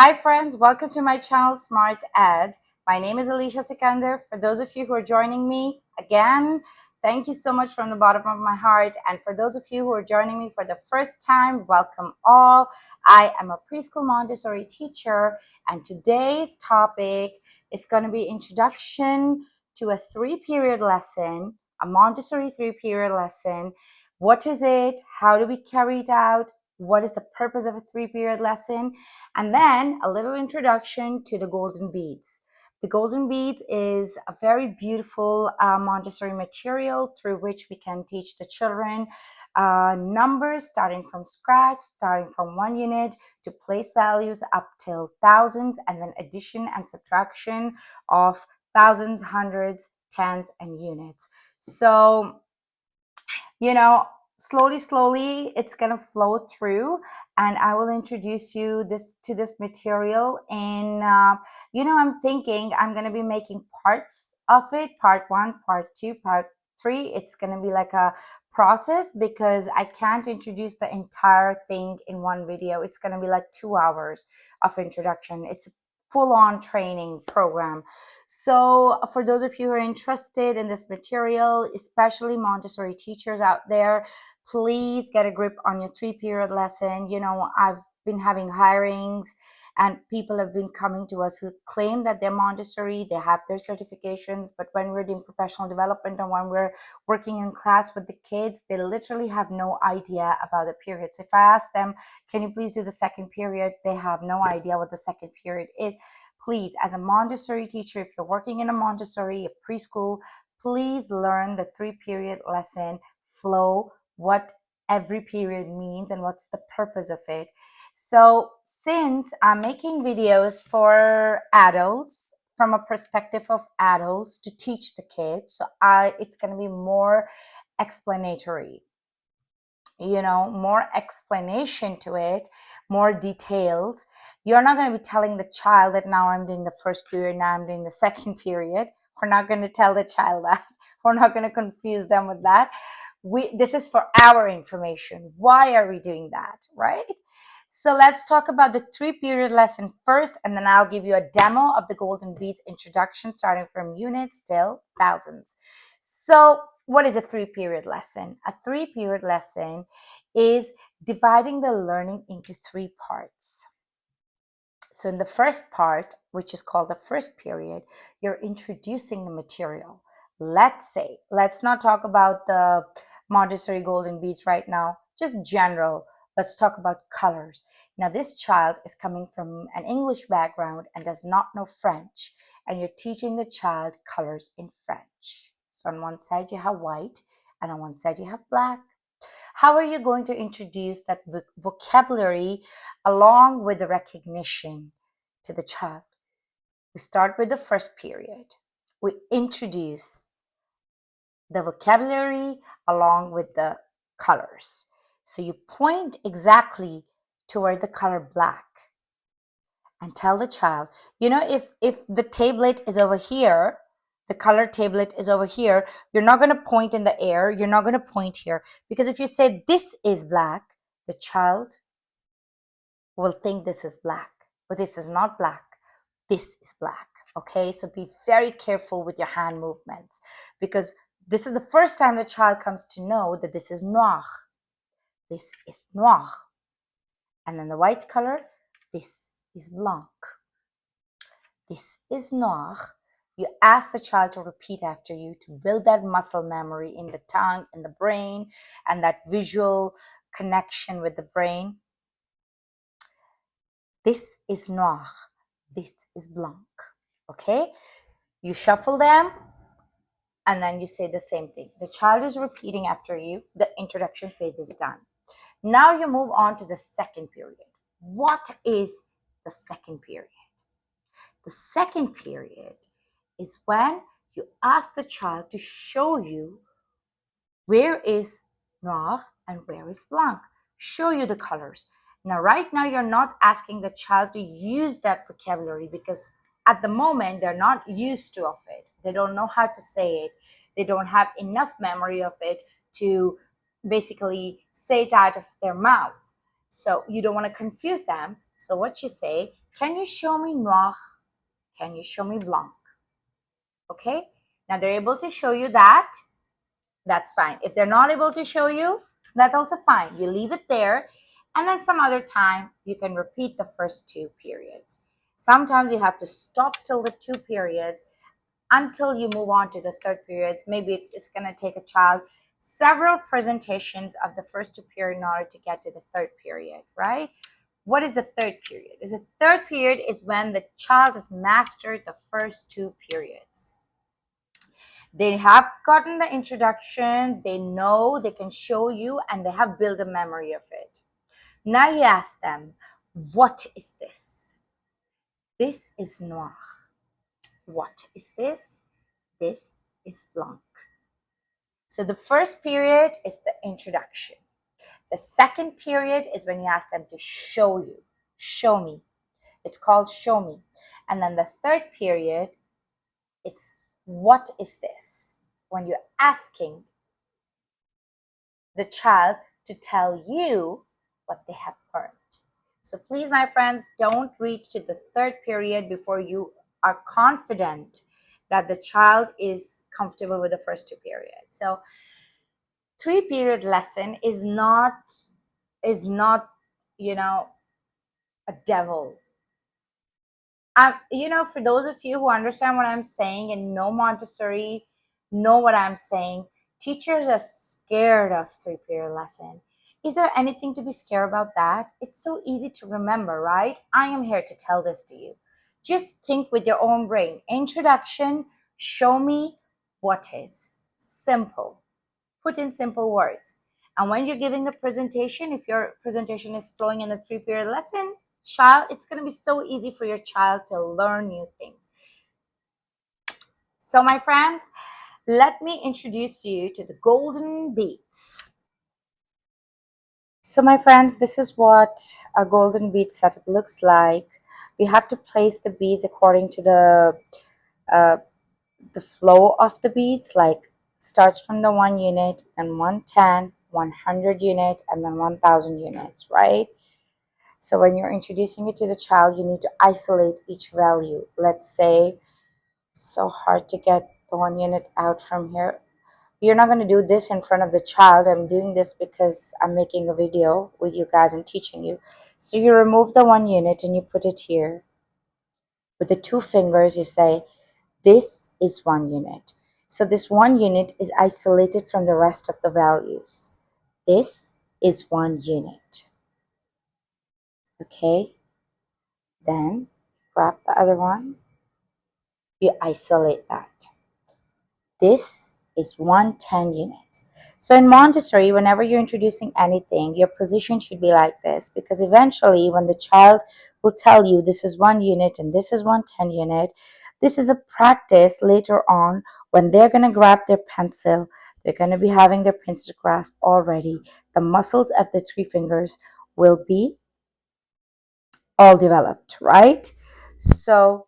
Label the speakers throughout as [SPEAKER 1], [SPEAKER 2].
[SPEAKER 1] Hi friends, welcome to my channel Smart Ed. My name is Alicia Sikandar. For those of you who are joining me again, thank you so much from the bottom of my heart. And for those of you who are joining me for the first time, welcome all. I am a preschool Montessori teacher, and today's topic is going to be introduction to a 3-period lesson, a Montessori 3-period lesson. What is it? How do we carry it out? What is the purpose of a 3-period lesson? And then a little introduction to the golden beads. The golden beads is a very beautiful Montessori material through which we can teach the children numbers starting from scratch, starting from 1 unit to place values up till thousands, and then addition and subtraction of thousands, hundreds, tens, and units. So, slowly it's going to flow through, and I will introduce you to this material. And I'm thinking I'm going to be making parts of it, part 1, part 2, part 3. It's going to be like a process because I can't introduce the entire thing in one video. It's going to be like 2 hours of introduction. It's a full-on training program. So for those of you who are interested in this material, especially Montessori teachers out there, please get a grip on your 3-period lesson. I've been having hirings and people have been coming to us who claim that they're Montessori, they have their certifications, but when we're doing professional development and when we're working in class with the kids, they literally have no idea about the periods. If I ask them, can you please do the 2nd period? They have no idea what the 2nd period is. Please, as a Montessori teacher, if you're working in a Montessori, a preschool, please learn the 3-period lesson flow, what every period means and what's the purpose of it. So since I'm making videos for adults, from a perspective of adults to teach the kids, so it's going to be more explanatory, more explanation to it, more details. You're not going to be telling the child that now I'm doing the 1st period, now I'm doing the 2nd period. We're not going to tell the child that. We're not going to confuse them with that. This is for our information. Why are we doing that, right? So let's talk about the 3-period lesson first, and then I'll give you a demo of the golden beads introduction, starting from units till thousands. So what is a 3-period lesson? A 3-period lesson is dividing the learning into 3 parts. So in the first part, which is called the 1st period, you're introducing the material. Let's not talk about the Montessori golden beads right now, just general. Let's talk about colors. Now, this child is coming from an English background and does not know French, and you're teaching the child colors in French. So on one side you have white, and on one side you have black. How are you going to introduce that vocabulary along with the recognition to the child? We start with the 1st period. We introduce the vocabulary along with the colors. So you point exactly toward the color black and tell the child, if the tablet is over here, the color tablet is over here, you're not going to point in the air. You're not going to point here. Because if you say this is black, the child will think this is black. But this is not black. This is black. Okay, so be very careful with your hand movements, because this is the first time the child comes to know that this is noir. This is noir. And then the white color, this is blanc. This is noir. You ask the child to repeat after you to build that muscle memory in the tongue, in the brain, and that visual connection with the brain. This is noir. This is blanc. Okay? You shuffle them, and then you say the same thing. The child is repeating after you. The introduction phase is done. Now you move on to the 2nd period. What is the 2nd period? The 2nd period is when you ask the child to show you where is noir and where is blanc. Show you the colors. Now, right now, you're not asking the child to use that vocabulary because at the moment, they're not used to of it. They don't know how to say it. They don't have enough memory of it to basically say it out of their mouth. So you don't want to confuse them. So what you say, can you show me noir? Can you show me blanc? Okay, now they're able to show you that. That's fine. If they're not able to show you, that's also fine. You leave it there, and then some other time you can repeat the first two periods. Sometimes you have to stop till the two periods until you move on to the third periods. Maybe it's going to take a child several presentations of the first two periods in order to get to the third period, right? What is the third period? The third period is when the child has mastered the first two periods. They have gotten the introduction, they know, they can show you, and they have built a memory of it. Now you ask them, what is this? This is noir. What is this? This is blanc. So the first period is the introduction. The second period is when you ask them to show you. Show me. It's called show me. And then the third period, it's what is this? When you're asking the child to tell you what they have learned. So please, my friends, don't reach to the third period before you are confident that the child is comfortable with the first two periods. So 3 period lesson is not you know a devil. For those of you who understand what I'm saying and know Montessori, know what I'm saying, teachers are scared of 3 period lesson. Is there anything to be scared about that? It's so easy to remember, right? I am here to tell this to you. Just think with your own brain. Introduction, show me what is. Simple. Put in simple words. And when you're giving the presentation, if your presentation is flowing in the 3 period lesson, it's going to be so easy for your child to learn new things. So my friends, let me introduce you to the golden beads. So my friends, this is what a golden bead setup looks like. We have to place the beads according to the flow of the beads, like starts from the 1 unit and 110, 100 unit, and then 1000 units, right? So when you're introducing it to the child, you need to isolate each value. Let's say, so hard to get the 1 unit out from here. You're not going to do this in front of the child. I'm doing this because I'm making a video with you guys and teaching you. So you remove the 1 unit and you put it here. With the 2 fingers, you say, this is 1 unit. So this 1 unit is isolated from the rest of the values. This is 1 unit. Okay? Then grab the other one. You isolate that. This is 110 units. So in Montessori, whenever you're introducing anything, your position should be like this, because eventually when the child will tell you this is 1 unit and this is 110 unit, this is a practice later on when they're going to grab their pencil, they're going to be having their pencil grasp already. The muscles of the 3 fingers will be all developed, right? So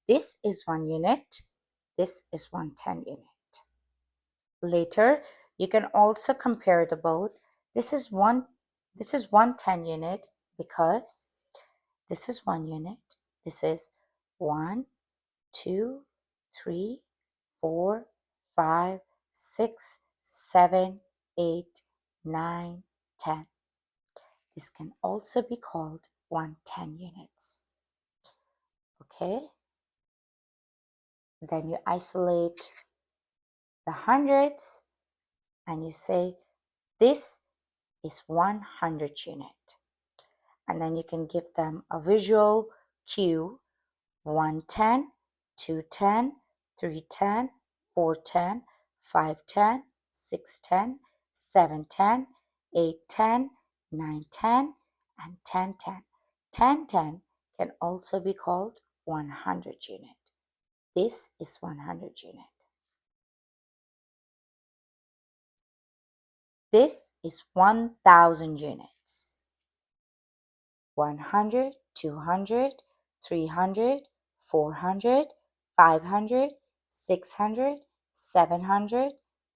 [SPEAKER 1] this is 1 unit, this is 110 unit. Later, you can also compare the both. This is 110 unit because this is 1 unit. This is 1, 2, 3, 4, 5, 6, 7, 8, 9, 10. This can also be called 110 units. Okay? Then you isolate the hundreds and you say this is 100 unit. And then you can give them a visual cue: 110, 210, 310, 410, 510, 610, 710, 810, 910, and 1010. 1010 can also be called 100 unit. This is 100 unit. This is 1000 units. 100, 200, 300, 400, 500, 600, 700,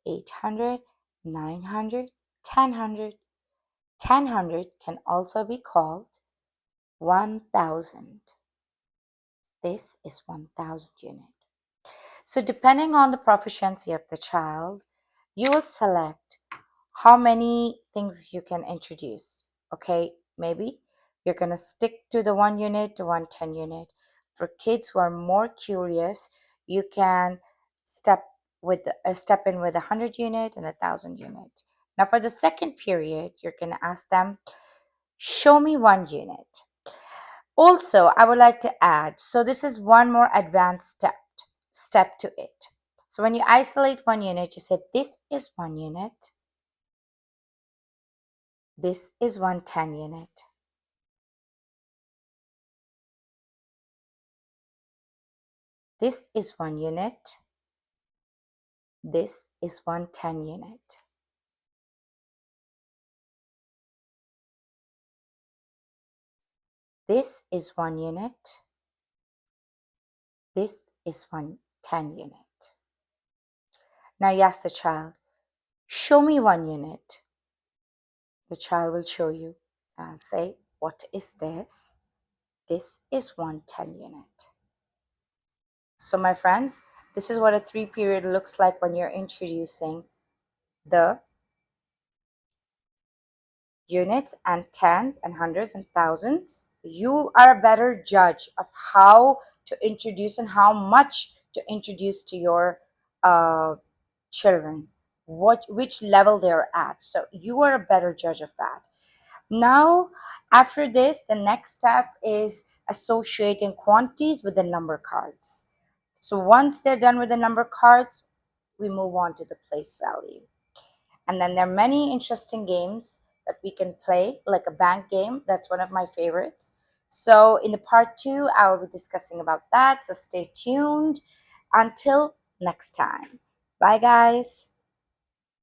[SPEAKER 1] 800, 900, 1000. 1000 can also be called 1,000. This is 1,000 unit. So depending on the proficiency of the child, you will select how many things you can introduce. Okay, maybe you're going to stick to the 1 unit to 110 unit. For kids who are more curious, you can step in with 100 unit and 1,000 unit. Now for the second period, you're going to ask them, show me 1 unit. Also, I would like to add, so this is one more advanced step to it. So when you isolate 1 unit, you say this is 1 unit, this is 110 unit, this is 1 unit, this is 110 unit. This is 1 unit, this is 110 unit. Now you ask the child, show me 1 unit. The child will show you and say, what is this? This is 110 unit. So my friends, this is what a 3 period looks like when you're introducing the units and tens and hundreds and thousands. You are a better judge of how to introduce and how much to introduce to your uh, children, which level they're at. So you are a better judge of that. Now, after this, the next step is associating quantities with the number cards. So once they're done with the number cards, we move on to the place value. And then there are many interesting games that we can play, like a bank game. That's one of my favorites. So in the part 2, I will be discussing about that. So stay tuned until next time. Bye, guys.